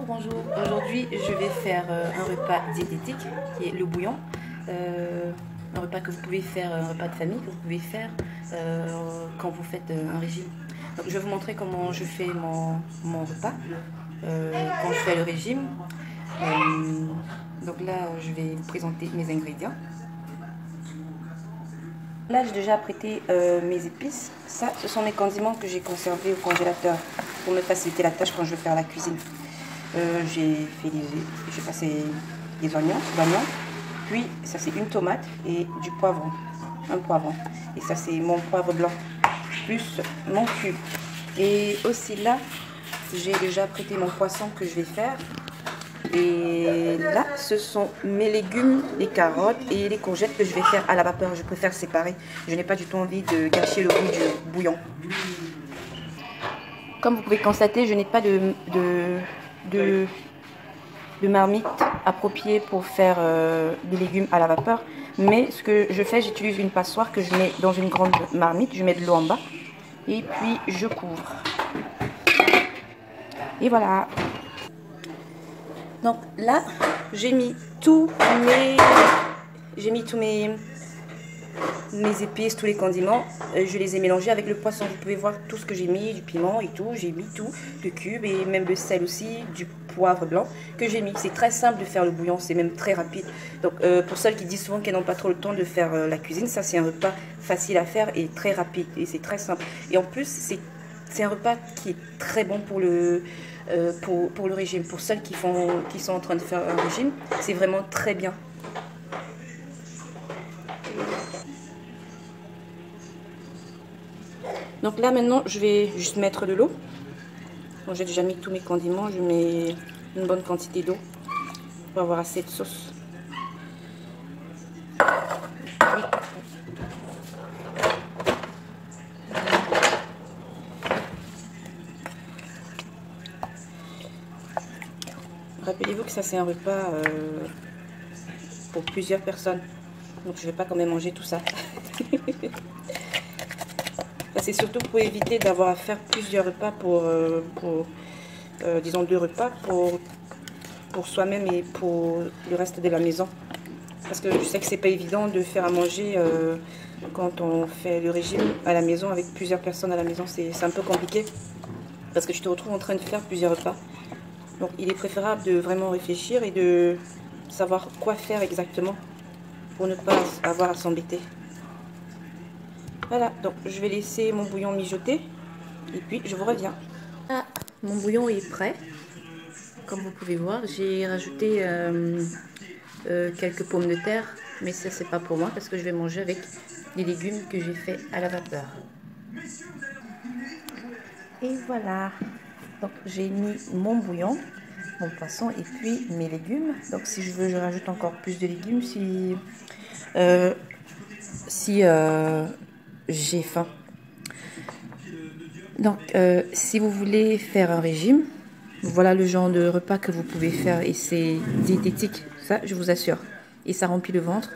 Bonjour. Aujourd'hui, je vais faire un repas diététique qui est le bouillon. Un repas que vous pouvez faire, un repas de famille que vous pouvez faire quand vous faites un régime. Donc, je vais vous montrer comment je fais mon repas quand je fais le régime. Donc là, je vais vous présenter mes ingrédients. Là, j'ai déjà apprêté mes épices. Ça, ce sont mes condiments que j'ai conservés au congélateur pour me faciliter la tâche quand je vais faire la cuisine. J'ai passé des oignons, puis ça c'est une tomate et du poivron, un poivron. Et ça c'est mon poivre blanc, plus mon cube. Et aussi là, j'ai déjà apprêté mon poisson que je vais faire. Et là, ce sont mes légumes, les carottes et les courgettes que je vais faire à la vapeur. Je préfère séparer. Je n'ai pas du tout envie de gâcher le goût du bouillon. Comme vous pouvez constater, je n'ai pas de marmite appropriée pour faire des légumes à la vapeur. Mais ce que je fais, j'utilise une passoire que je mets dans une grande marmite. Je mets de l'eau en bas et puis je couvre. Et voilà. Donc là, j'ai mis tous mes épices, tous les condiments, je les ai mélangés avec le poisson. Vous pouvez voir tout ce que j'ai mis, du piment et tout, j'ai mis tout, le cube et même le sel aussi, du poivre blanc que j'ai mis. C'est très simple de faire le bouillon, c'est même très rapide. Donc pour celles qui disent souvent qu'elles n'ont pas trop le temps de faire la cuisine, ça c'est un repas facile à faire et très rapide et c'est très simple. Et en plus c'est un repas qui est très bon pour le régime. Pour celles qui sont en train de faire un régime, c'est vraiment très bien. Donc là maintenant je vais juste mettre de l'eau. Bon, j'ai déjà mis tous mes condiments, je mets une bonne quantité d'eau pour avoir assez de sauce. Rappelez-vous que ça c'est un repas pour plusieurs personnes, donc je ne vais pas quand même manger tout ça. C'est surtout pour éviter d'avoir à faire plusieurs repas disons 2 repas pour soi-même et pour le reste de la maison. Parce que je sais que c'est pas évident de faire à manger quand on fait le régime à la maison avec plusieurs personnes à la maison. C'est un peu compliqué parce que tu te retrouves en train de faire plusieurs repas. Donc il est préférable de vraiment réfléchir et de savoir quoi faire exactement pour ne pas avoir à s'embêter. Voilà, donc je vais laisser mon bouillon mijoter et puis je vous reviens. Ah, mon bouillon est prêt. Comme vous pouvez voir, j'ai rajouté quelques pommes de terre, mais ça c'est pas pour moi parce que je vais manger avec les légumes que j'ai fait à la vapeur. Et voilà, donc j'ai mis mon bouillon, mon poisson et puis mes légumes. Donc si je veux, je rajoute encore plus de légumes si j'ai faim. Donc si vous voulez faire un régime, voilà le genre de repas que vous pouvez faire et c'est diététique, ça je vous assure. Et ça remplit le ventre.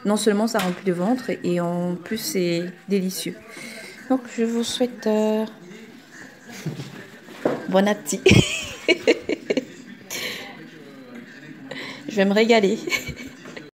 Non seulement ça remplit le ventre et en plus c'est délicieux. Donc je vous souhaite bon appétit. Je vais me régaler.